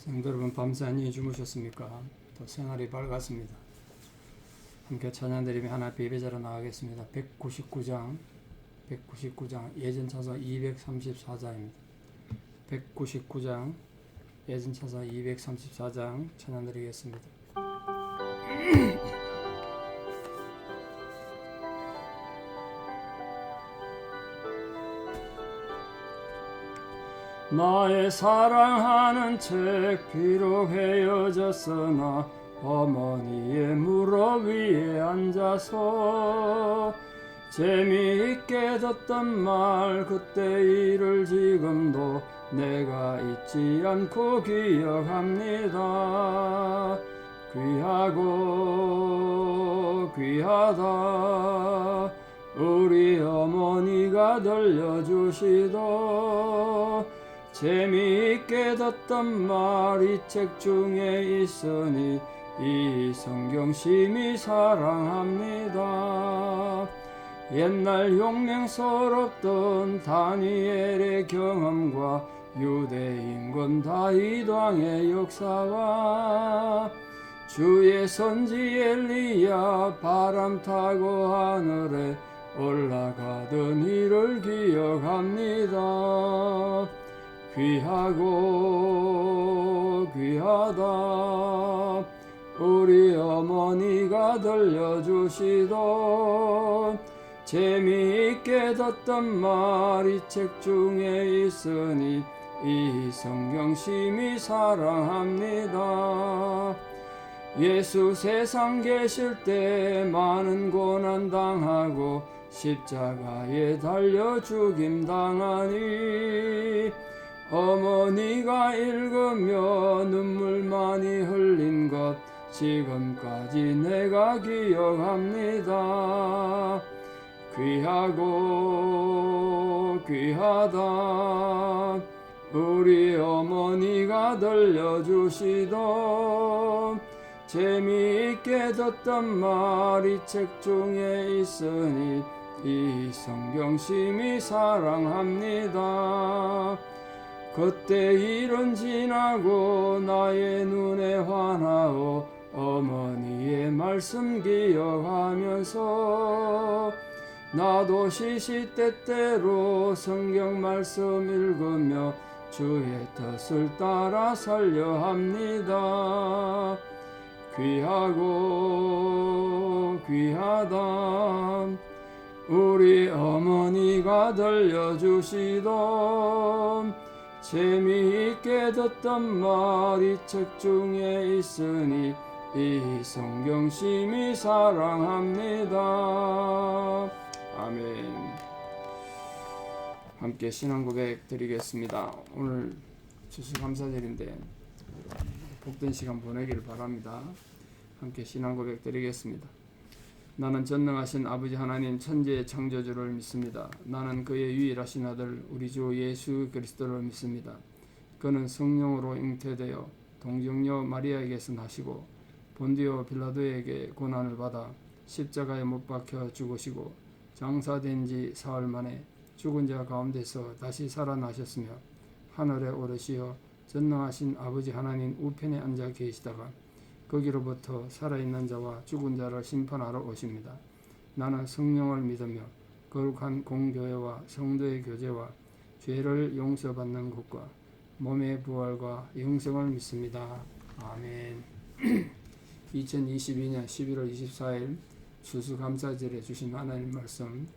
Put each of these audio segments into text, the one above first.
성도 여러분, 밤새 안녕히 주무셨습니까? 또 생활이 밝았습니다. 함께 찬양드리며 하나 예배자로 나가겠습니다. 199장 예전 찬사 234장입니다. 199장 예전 찬사 234장 찬양드리겠습니다. 나의 사랑하는 책 비록 헤어졌으나 어머니의 무릎 위에 앉아서 재미있게 듣던 말 그때 일을 지금도 내가 잊지 않고 기억합니다. 귀하고 귀하다 우리 어머니가 들려주시던 재미있게 듣던 말 이 책 중에 있으니 이 성경 심히 사랑합니다. 옛날 용맹스럽던 다니엘의 경험과 유대인군 다윗 왕의 역사와 주의 선지 엘리야 바람 타고 하늘에 올라가던 일을 기억합니다. 귀하고 귀하다 우리 어머니가 들려주시던 재미있게 듣던 말 이 책 중에 있으니 이 성경 심히 사랑합니다. 예수 세상 계실 때 많은 고난 당하고 십자가에 달려 죽임 당하니 어머니가 읽으며 눈물 많이 흘린 것 지금까지 내가 기억합니다. 귀하고 귀하다 우리 어머니가 들려주시던 재미있게 듣던 말 이 책 중에 있으니 이 성경 심히 사랑합니다. 그때 일은 지나고 나의 눈에 환하오 어머니의 말씀 기억하면서 나도 시시때때로 성경 말씀 읽으며 주의 뜻을 따라 살려 합니다. 귀하고 귀하다 우리 어머니가 들려주시던 재미있게 듣던 말 이 책 중에 있으니 이 성경 심히 사랑합니다. 아멘. 함께 신앙 고백 드리겠습니다. 오늘 추수감사절인데 복된 시간 보내기를 바랍니다. 함께 신앙 고백 드리겠습니다. 나는 전능하신 아버지 하나님 천지의 창조주를 믿습니다. 나는 그의 유일하신 아들 우리 주 예수 그리스도를 믿습니다. 그는 성령으로 잉태되어 동정녀 마리아에게서 나시고 본디오 빌라도에게 고난을 받아 십자가에 못 박혀 죽으시고 장사된 지 사흘 만에 죽은 자 가운데서 다시 살아나셨으며 하늘에 오르시어 전능하신 아버지 하나님 우편에 앉아 계시다가 거기로부터 살아있는 자와 죽은 자를 심판하러 오십니다. 나는 성령을 믿으며 거룩한 공교회와 성도의 교제와 죄를 용서받는 것과 몸의 부활과 영생을 믿습니다. 아멘. 2022년 11월 24일 추수감사절에 주신 하나님 말씀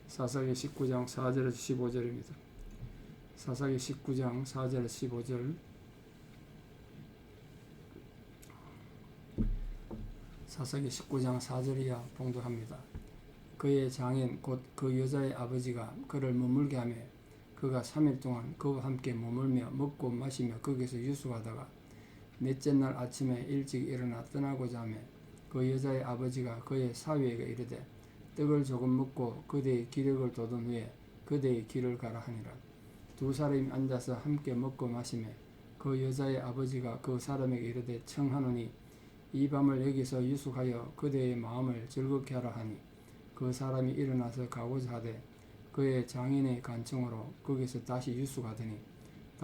사사기 19장 4절에서 15절입니다. 사사기 19장 4절에서 15절 사사기 19장 4절이야 봉독합니다. 그의 장인 곧 그 여자의 아버지가 그를 머물게 하며 그가 3일 동안 그와 함께 머물며 먹고 마시며 거기서 유숙하다가 넷째 날 아침에 일찍 일어나 떠나고자 하며 그 여자의 아버지가 그의 사위에게 이르되 떡을 조금 먹고 그대의 기력을 돋은 후에 그대의 길을 가라 하니라. 두 사람이 앉아서 함께 먹고 마시며 그 여자의 아버지가 그 사람에게 이르되 청하노니 이 밤을 여기서 유숙하여 그대의 마음을 즐겁게 하라 하니 그 사람이 일어나서 가고자 하되 그의 장인의 간청으로 거기서 다시 유숙하더니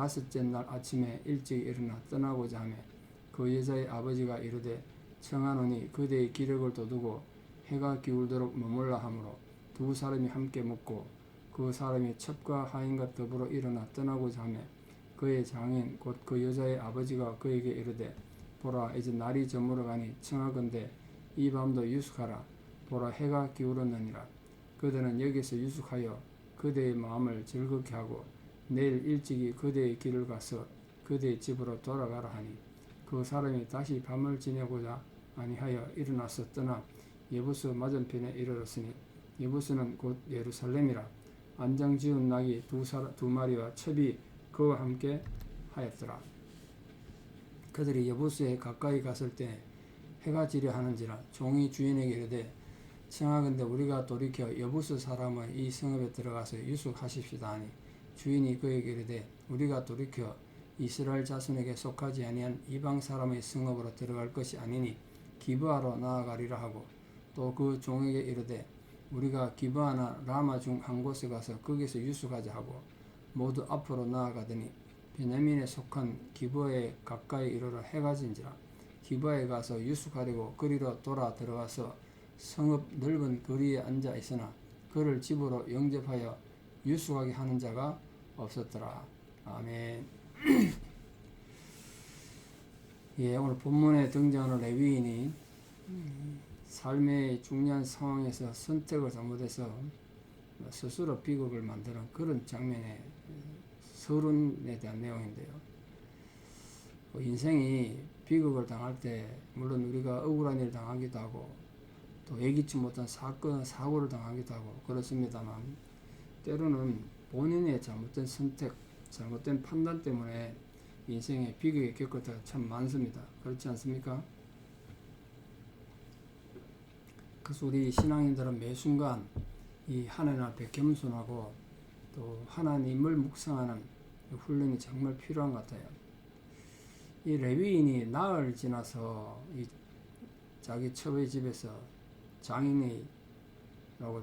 다섯째 날 아침에 일찍 일어나 떠나고자 하며 그 여자의 아버지가 이르되 청하노니 그대의 기력을 돋우고 해가 기울도록 머물라 하므로 두 사람이 함께 묵고 그 사람이 첩과 하인과 더불어 일어나 떠나고자 하며 그의 장인 곧 그 여자의 아버지가 그에게 이르되 보라 이제 날이 저물어 가니 청하건대 이 밤도 유숙하라. 보라 해가 기울었느니라. 그들은 여기서 유숙하여 그대의 마음을 즐겁게 하고 내일 일찍이 그대의 길을 가서 그대의 집으로 돌아가라 하니 그 사람이 다시 밤을 지내고자 아니하여 일어나서 떠나 예부스 맞은편에 이르렀으니 예부스는 곧 예루살렘이라. 안장 지은 낙이 두 마리와 첩이 그와 함께 하였더라. 그들이 예부스에 가까이 갔을 때 해가 지려 하는지라. 종이 주인에게 이르되 청하건대 우리가 돌이켜 여부스 사람의 이 성읍에 들어가서 유숙하십시다 하니 주인이 그에게 이르되 우리가 돌이켜 이스라엘 자손에게 속하지 아니한 이방 사람의 성읍으로 들어갈 것이 아니니 기브아로 나아가리라 하고 또 그 종에게 이르되 우리가 기브아나 라마 중 한 곳에 가서 거기서 유숙하자 하고 모두 앞으로 나아가더니 베냐민에 속한 기브아에 가까이 이르러 해가 진지라. 기브아에 가서 유숙하려고 거리로 돌아 들어가서 성읍 넓은 거리에 앉아 있으나 그를 집으로 영접하여 유숙하게 하는 자가 없었더라. 아멘. 예, 오늘 본문에 등장하는 레위인이 삶의 중요한 상황에서 선택을 잘못해서 스스로 비극을 만드는 그런 장면의 서론에 대한 내용인데요. 인생이 비극을 당할 때 물론 우리가 억울한 일을 당하기도 하고 또 예기치 못한 사고를 당하기도 하고 그렇습니다만 때로는 본인의 잘못된 선택, 잘못된 판단 때문에 인생의 비극에 겪을 때가 참 많습니다. 그렇지 않습니까? 그래서 우리 신앙인들은 매 순간 이 하나님 앞에 겸손하고 또 하나님을 묵상하는 훈련이 정말 필요한 것 같아요. 이 레위인이 나흘 지나서 이 자기 첩의 집에서 장인이라고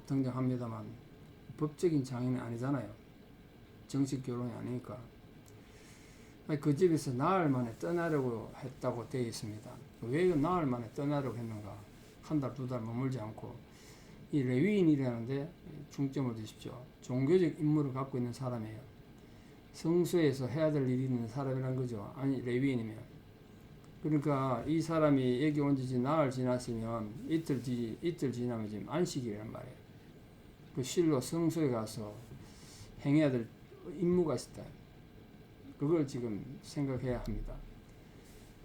등장합니다만 법적인 장인은 아니잖아요. 정식 결혼이 아니니까. 그 집에서 나흘 만에 떠나려고 했다고 되어 있습니다. 왜 나흘 만에 떠나려고 했는가? 한 달, 두 달 머물지 않고. 이 레위인이라는데 중점을 두십시오. 종교적 임무를 갖고 있는 사람이에요. 성소에서 해야 될 일이 있는 사람이란 거죠. 아니, 레위인이면. 그러니까 이 사람이 여기 온 지 나흘 지났으면 이틀 지나면 지금 안식이란 말이에요. 그 실로 성소에 가서 행해야 될 임무가 있다. 그걸 지금 생각해야 합니다.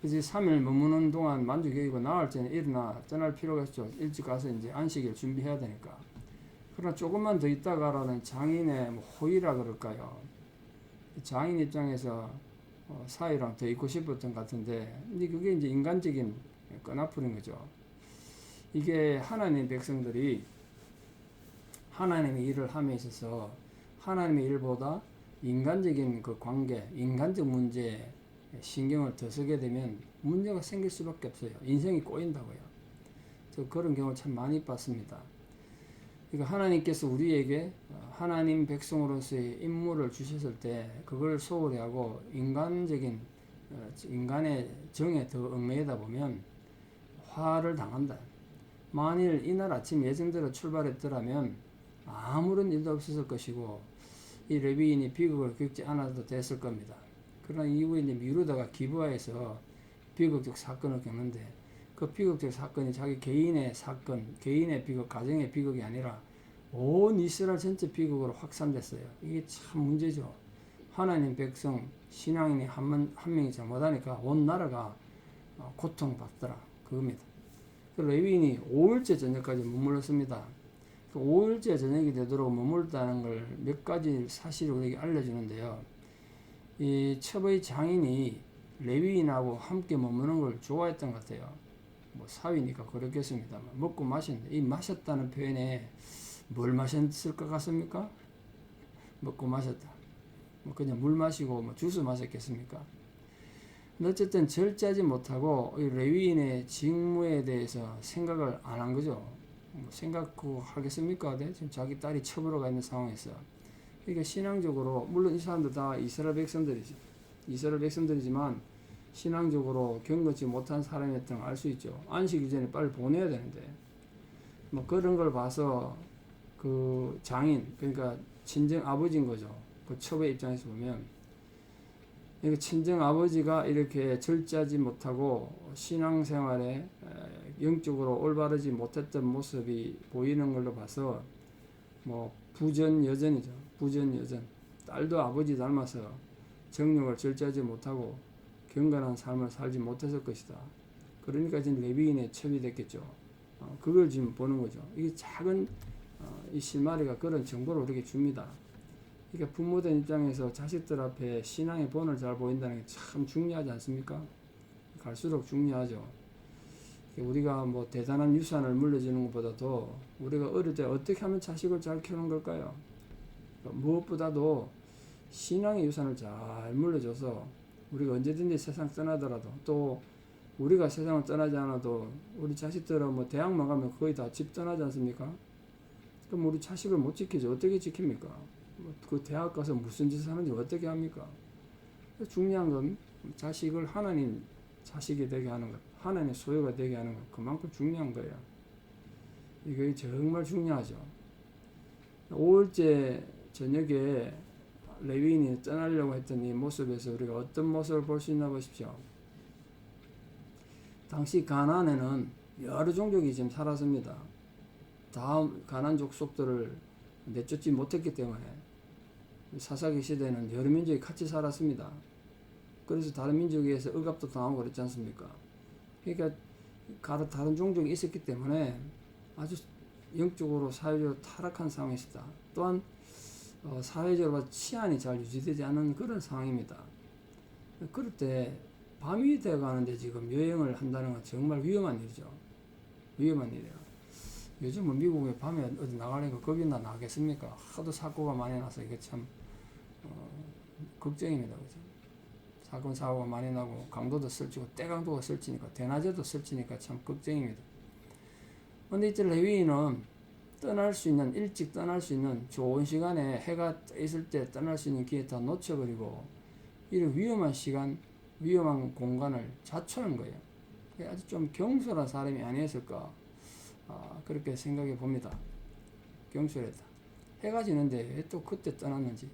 그래서 3일 머무는 동안 만족이 여기고 나흘 전에 일어나 떠날 필요가 있죠. 일찍 가서 이제 안식일 준비해야 되니까. 그러나 조금만 더 있다가라는 장인의 호의라 그럴까요? 장인 입장에서 사이랑 더 있고 싶었던 것 같은데, 근데 그게 이제 인간적인 끄나풀인 거죠. 이게 하나님의 백성들이 하나님의 일을 함에 있어서 하나님의 일보다 인간적인 그 관계, 인간적 문제에 신경을 더 쓰게 되면 문제가 생길 수밖에 없어요. 인생이 꼬인다고요. 저 그런 경우 참 많이 봤습니다. 그러니까 하나님께서 우리에게 하나님 백성으로서의 임무를 주셨을 때 그걸 소홀히 하고 인간의 정에 더 얽매이다 보면 화를 당한다. 만일 이날 아침 예정대로 출발했더라면 아무런 일도 없었을 것이고 이 레위인이 비극을 겪지 않아도 됐을 겁니다. 그러나 이후에 이제 미루다가 기브아에서 비극적 사건을 겪는데 그 비극적 사건이 자기 개인의 사건, 개인의 비극, 가정의 비극이 아니라 온 이스라엘 전체 비극으로 확산됐어요. 이게 참 문제죠. 하나님 백성, 신앙인이 한 명이 잘못하니까 온 나라가 고통받더라. 그겁니다. 그 레위인이 5일째 저녁까지 머물렀습니다. 그 5일째 저녁이 되도록 머물다는 걸 몇 가지 사실을 우리에게 알려주는데요. 이 첩의 장인이 레위인하고 함께 머무는 걸 좋아했던 것 같아요. 뭐 사위니까 그렇겠습니다만 먹고 마셨는데 이 마셨다는 표현에 뭘 마셨을 것 같습니까? 먹고 마셨다. 뭐 그냥 물 마시고 뭐 주스 마셨겠습니까? 어쨌든 절제하지 못하고 이 레위인의 직무에 대해서 생각을 안 한 거죠. 뭐 생각하겠습니까? 네? 지금 자기 딸이 첩으로 가 있는 상황에서 그러니까 신앙적으로 물론 이 사람들 다 이스라엘 백성들이지. 이스라엘 백성들이지만 신앙적으로 경건치 못한 사람이었던 걸 알 수 있죠. 안식 이전에 빨리 보내야 되는데 뭐 그런 걸 봐서 그 장인 그러니까 친정 아버지인 거죠. 그 첩의 입장에서 보면 그러니까 친정 아버지가 이렇게 절제하지 못하고 신앙생활에 영적으로 올바르지 못했던 모습이 보이는 걸로 봐서 뭐 부전여전이죠. 부전여전. 딸도 아버지 닮아서 정욕을 절제하지 못하고 경건한 삶을 살지 못했을 것이다. 그러니까 지금 레위인의 첩이 됐겠죠. 그걸 지금 보는 거죠. 이게 작은 이 실마리가 그런 정보를 우리에게 줍니다. 그러니까 부모된 입장에서 자식들 앞에 신앙의 본을 잘 보인다는 게 참 중요하지 않습니까? 갈수록 중요하죠. 우리가 뭐 대단한 유산을 물려주는 것보다도 우리가 어릴 때 어떻게 하면 자식을 잘 키우는 걸까요? 무엇보다도 신앙의 유산을 잘 물려줘서 우리가 언제든지 세상 떠나더라도 또 우리가 세상을 떠나지 않아도 우리 자식들은 뭐 대학만 가면 거의 다 집 떠나지 않습니까? 그럼 우리 자식을 못 지키죠. 어떻게 지킵니까? 그 대학 가서 무슨 짓을 하는지 어떻게 합니까? 중요한 건 자식을 하나님 자식이 되게 하는 것, 하나님의 소유가 되게 하는 것, 그만큼 중요한 거예요. 이게 정말 중요하죠. 5일째 저녁에 레위인이 떠나려고 했던 이 모습에서 우리가 어떤 모습을 볼 수 있나 보십시오. 당시 가나안에는 여러 종족이 지금 살았습니다. 다음 가나안 족속들을 내쫓지 못했기 때문에 사사기 시대에는 여러 민족이 같이 살았습니다. 그래서 다른 민족에 의해서 억압도 당하고 그랬지 않습니까? 그러니까 다른 종족이 있었기 때문에 아주 영적으로 사회적으로 타락한 상황이 있었다. 또한 사회적으로 치안이 잘 유지되지 않은 그런 상황입니다. 그럴 때 밤이 되어가는데 지금 여행을 한다는 건 정말 위험한 일이죠. 위험한 일이에요. 요즘은 미국에 밤에 어디 나가려니까 거기나 나가겠습니까? 하도 사고가 많이 나서 이게 참 걱정입니다. 그죠? 사건 사고가 많이 나고 강도도 설치고 때강도가 설치니까 대낮에도 설치니까 참 걱정입니다. 근데 이제 레위인은 떠날 수 있는 일찍 떠날 수 있는 좋은 시간에 해가 떠 있을 때 떠날 수 있는 기회 다 놓쳐버리고 이런 위험한 시간 위험한 공간을 자초한 거예요. 아주 좀 경솔한 사람이 아니었을까 그렇게 생각해 봅니다. 경솔했다. 해가 지는데 왜 또 그때 떠났는지.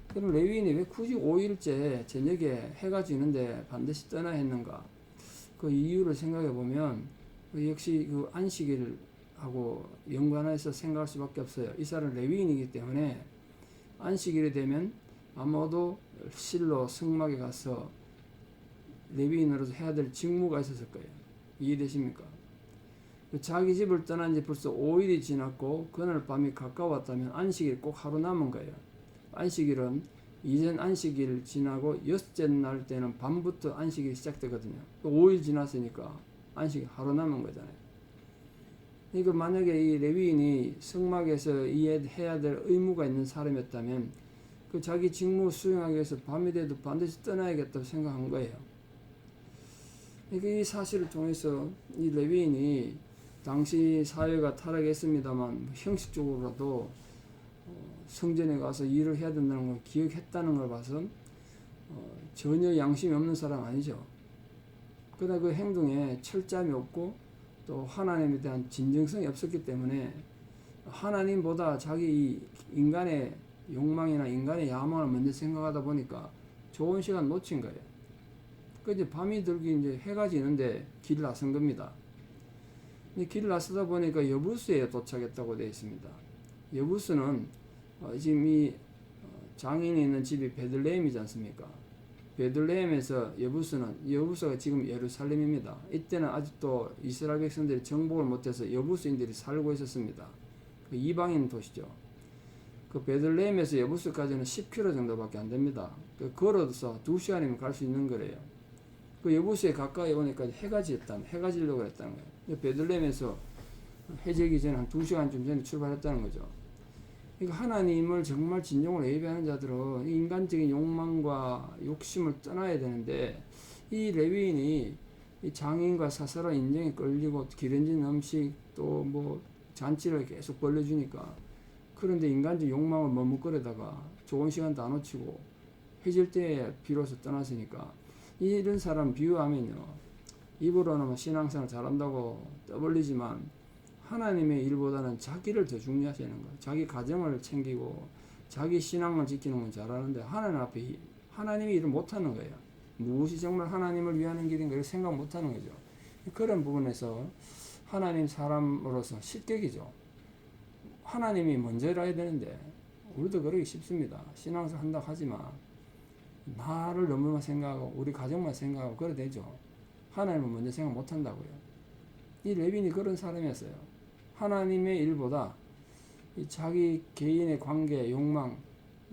그럼 레위인이 왜 굳이 5일째 저녁에 해가 지는데 반드시 떠나야 했는가? 그 이유를 생각해 보면 역시 그 안식일하고 연관해서 생각할 수밖에 없어요. 이 사람은 레위인이기 때문에 안식일이 되면 아마도 실로 성막에 가서 레위인으로서 해야 될 직무가 있었을 거예요. 이해되십니까? 자기 집을 떠난 지 벌써 5일이 지났고 그날 밤이 가까웠다면 안식일 꼭 하루 남은 거예요. 안식일은 이전 안식일 지나고 여섯째 날 때는 밤부터 안식일이 시작되거든요. 5일 지났으니까 안식일 하루 남은 거잖아요. 그러니까 만약에 이 레위인이 성막에서 해야 될 의무가 있는 사람이었다면 그 자기 직무 수행하기 위해서 밤이 돼도 반드시 떠나야겠다고 생각한 거예요. 그러니까 이 사실을 통해서 이 레위인이 당시 사회가 타락했습니다만 형식적으로라도 성전에 가서 일을 해야 된다는 걸 기억했다는 걸 봐서 전혀 양심이 없는 사람 아니죠. 그러나 그 행동에 철저함이 없고 또 하나님에 대한 진정성이 없었기 때문에 하나님보다 자기 인간의 욕망이나 인간의 야망을 먼저 생각하다 보니까 좋은 시간 놓친 거예요. 그 이제 밤이 들기 이제 해가 지는데 길 나선 겁니다. 길 나서다 보니까 여부스에 도착했다고 되어 있습니다. 여부스는 지금 이 장인이 있는 집이 베들레헴이지 않습니까? 베들레헴에서 여부스가 지금 예루살렘입니다. 이때는 아직도 이스라엘 백성들이 정복을 못해서 여부스인들이 살고 있었습니다. 그 이방인 도시죠. 그 베들레헴에서 여부스까지는 10km 정도밖에 안 됩니다. 걸어서 2시간이면 갈 수 있는 거래요. 그 여부스에 가까이 오니까 해가 지려고 했다는 거예요. 베들레헴에서 해 지기 전에 한 2시간쯤 전에 출발했다는 거죠. 그러니까 하나님을 정말 진정으로 예배하는 자들은 인간적인 욕망과 욕심을 떠나야 되는데 이 레위인이 이 장인과 사사로 인정에 끌리고 기름진 음식 또 뭐 잔치를 계속 벌려주니까 그런데 인간적 욕망을 머뭇거리다가 좋은 시간도 안 놓치고 해질 때에 비로소 떠났으니까 이런 사람 비유하면요. 입으로는 신앙생활 잘한다고 떠벌리지만 하나님의 일보다는 자기를 더 중요시하는 거예요. 자기 가정을 챙기고 자기 신앙을 지키는 건 잘하는데 하나님 앞에 하나님이 일을 못하는 거예요. 무엇이 정말 하나님을 위하는 길인가 이렇게 생각 못하는 거죠. 그런 부분에서 하나님 사람으로서 실격이죠. 하나님이 먼저라 해야 되는데 우리도 그러기 쉽습니다. 신앙생활 한다고 하지만 나를 너무만 생각하고 우리 가정만 생각하고 그래 되죠. 하나님은 먼저 생각 못한다고요. 이 레빈이 그런 사람이었어요. 하나님의 일보다 자기 개인의 관계, 욕망,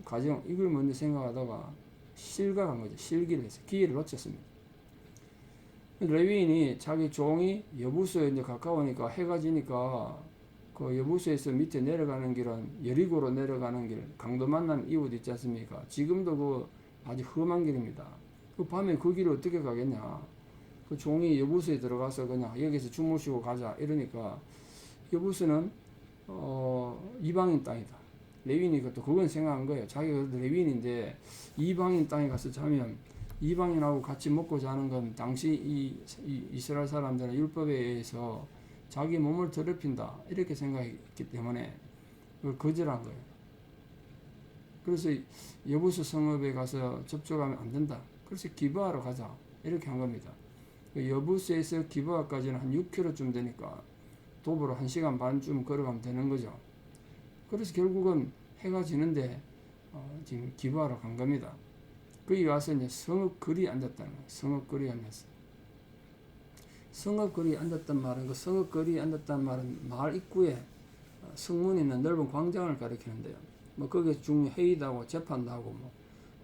가정 이걸 먼저 생각하다가 실각한 거죠. 실기를 했어요. 기회를 놓쳤습니다. 레위인이 자기 종이 여부수에 이제 가까우니까 해가 지니까 그 여부수에서 밑에 내려가는 길은 여리고로 내려가는 길, 강도 만난 이웃 있지 않습니까? 지금도 그 아주 험한 길입니다. 그 밤에 그 길을 어떻게 가겠냐? 그 종이 여부수에 들어가서 그냥 여기서 주무시고 가자 이러니까 여부수는 이방인 땅이다. 레위인이 또 그건 생각한 거예요. 자기가 레위인인데 이방인 땅에 가서 자면 이방인하고 같이 먹고 자는 건 당시 이 이스라엘 사람들은 율법에 의해서 자기 몸을 더럽힌다 이렇게 생각했기 때문에 그걸 거절한 거예요. 그래서 여부수 성읍에 가서 접촉하면 안 된다. 그래서 기브아로 가자 이렇게 한 겁니다. 여부수에서 기브아까지는 한 6km쯤 되니까 도보로 1시간 반쯤 걸어가면 되는 거죠. 그래서 결국은 해가 지는데 지금 기브아로 간 겁니다. 거기 와서 이제 성읍거리에 앉았다는 거예요. 성읍거리에 앉았어요. 성읍거리에 앉았단 말은 그 성읍거리에 앉았단 말은 마을 입구에 성문이 있는 넓은 광장을 가리키는데요. 뭐 거기에 중요 회의도 하고 재판도 하고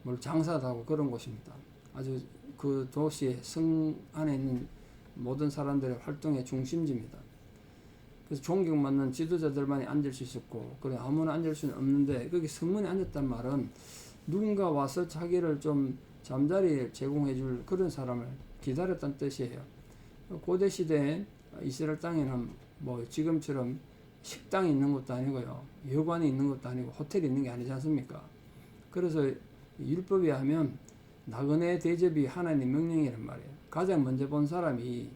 뭐 장사도 하고 그런 곳입니다. 아주 그 도시의 성 안에 있는 모든 사람들의 활동의 중심지입니다. 그래서 존경받는 지도자들만이 앉을 수 있었고, 그래 아무나 앉을 수는 없는데 거기 성문에 앉았단 말은 누군가 와서 자기를 좀 잠자리를 제공해 줄 그런 사람을 기다렸다는 뜻이에요. 고대 시대에 이스라엘 땅에는 뭐 지금처럼 식당이 있는 것도 아니고요, 여관이 있는 것도 아니고 호텔이 있는 게 아니지 않습니까? 그래서 율법에 하면 나그네 대접이 하나님 명령이란 말이에요. 가장 먼저 본 사람이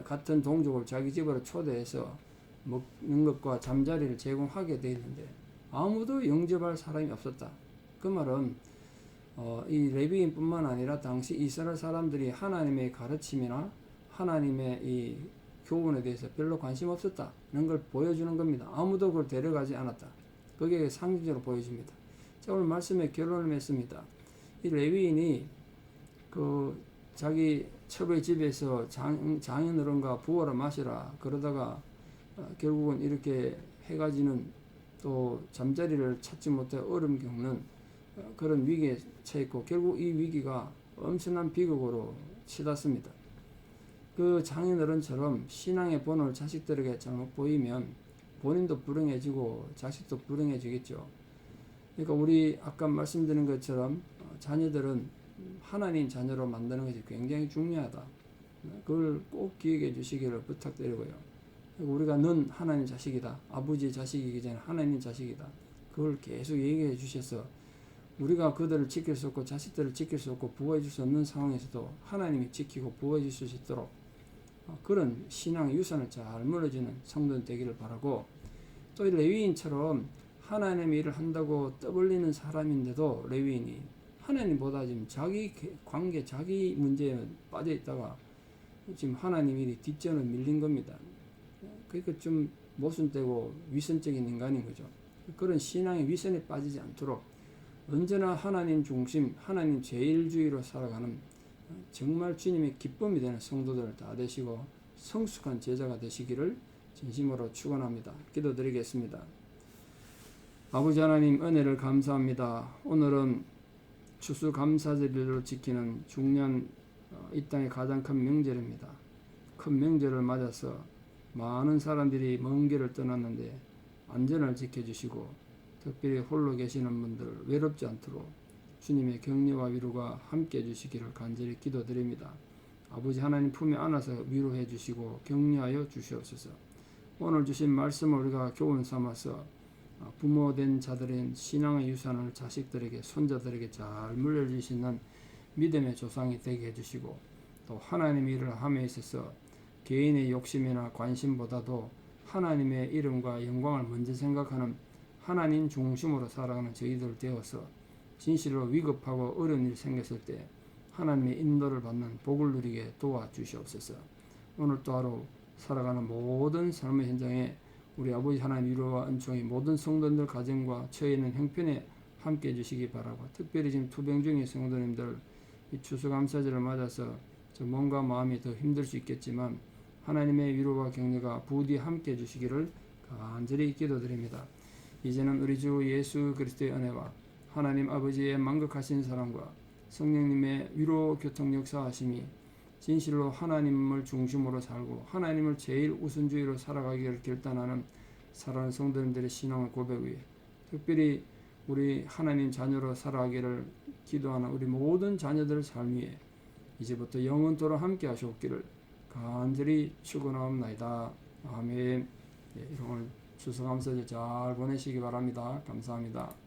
같은 동족을 자기 집으로 초대해서 먹는 것과 잠자리를 제공하게 되어 있는데 아무도 영접할 사람이 없었다. 그 말은 이 레위인뿐만 아니라 당시 이스라엘 사람들이 하나님의 가르침이나 하나님의 이 교훈에 대해서 별로 관심 없었다는 걸 보여주는 겁니다. 아무도 그걸 데려가지 않았다. 그게 상징적으로 보여집니다. 자, 오늘 말씀의 결론을 맺습니다. 이 레위인이 그 자기 첩의 집에서 장인 어른과 부어라 마시라 그러다가 결국은 이렇게 해가 지는 또 잠자리를 찾지 못해 어려움 겪는 그런 위기에 처했고 결국 이 위기가 엄청난 비극으로 치닫습니다. 그 장인 어른처럼 신앙의 본을 자식들에게 잘못 보이면 본인도 불행해지고 자식도 불행해지겠죠. 그러니까 우리 아까 말씀드린 것처럼 자녀들은 하나님 자녀로 만드는 것이 굉장히 중요하다. 그걸 꼭 기억해 주시기를 부탁드리고요. 우리가 넌 하나님 자식이다. 아버지 자식이기 전에 하나님 자식이다. 그걸 계속 얘기해 주셔서 우리가 그들을 지킬 수 없고 자식들을 지킬 수 없고 보호해 줄 수 없는 상황에서도 하나님이 지키고 보호해 주실 수 있도록 그런 신앙의 유산을 잘 물어주는 성도들 되기를 바라고, 또 이 레위인처럼 하나님의 일을 한다고 떠벌리는 사람인데도 레위인이 하나님보다 지금 자기 관계, 자기 문제에 빠져 있다가 지금 하나님 일이 뒷전으로 밀린 겁니다. 그러니까 좀 모순되고 위선적인 인간인 거죠. 그런 신앙의 위선에 빠지지 않도록 언제나 하나님 중심, 하나님 제일주의로 살아가는 정말 주님의 기쁨이 되는 성도들 다 되시고 성숙한 제자가 되시기를 진심으로 축원합니다. 기도드리겠습니다. 아버지 하나님 은혜를 감사합니다. 오늘은 추수감사절로 지키는 중요한 이 땅의 가장 큰 명절입니다. 큰 명절을 맞아서 많은 사람들이 먼 길을 떠났는데 안전을 지켜주시고 특별히 홀로 계시는 분들 외롭지 않도록 주님의 격려와 위로가 함께 해주시기를 간절히 기도드립니다. 아버지 하나님 품에 안아서 위로해 주시고 격려하여 주시옵소서. 오늘 주신 말씀을 우리가 교훈 삼아서 부모된 자들인 신앙의 유산을 자식들에게 손자들에게 잘 물려줄 수 있는 믿음의 조상이 되게 해주시고 또 하나님의 일을 함에 있어서 개인의 욕심이나 관심보다도 하나님의 이름과 영광을 먼저 생각하는 하나님 중심으로 살아가는 저희들 되어서 진실로 위급하고 어려운 일이 생겼을 때 하나님의 인도를 받는 복을 누리게 도와주시옵소서. 오늘 또 하루 살아가는 모든 삶의 현장에 우리 아버지 하나님 위로와 은총이 모든 성도님들 가정과 처해 있는 형편에 함께 해주시기 바라고, 특별히 지금 투병 중인 성도님들 이 추수감사절을 맞아서 몸과 마음이 더 힘들 수 있겠지만 하나님의 위로와 격려가 부디 함께 해주시기를 간절히 기도드립니다. 이제는 우리 주 예수 그리스도의 은혜와 하나님 아버지의 만극하신 사랑과 성령님의 위로 교통 역사하심이 진실로 하나님을 중심으로 살고 하나님을 제일 우선주의로 살아가기를 결단하는 사랑하는 성도님들의 신앙의 고백 위에, 특별히 우리 하나님 자녀로 살아가기를 기도하는 우리 모든 자녀들의 삶 위에 이제부터 영원토록 함께 하시옵기를 간절히 축원하옵나이다. 아멘. 오늘 추수감사절 잘 보내시기 바랍니다. 감사합니다.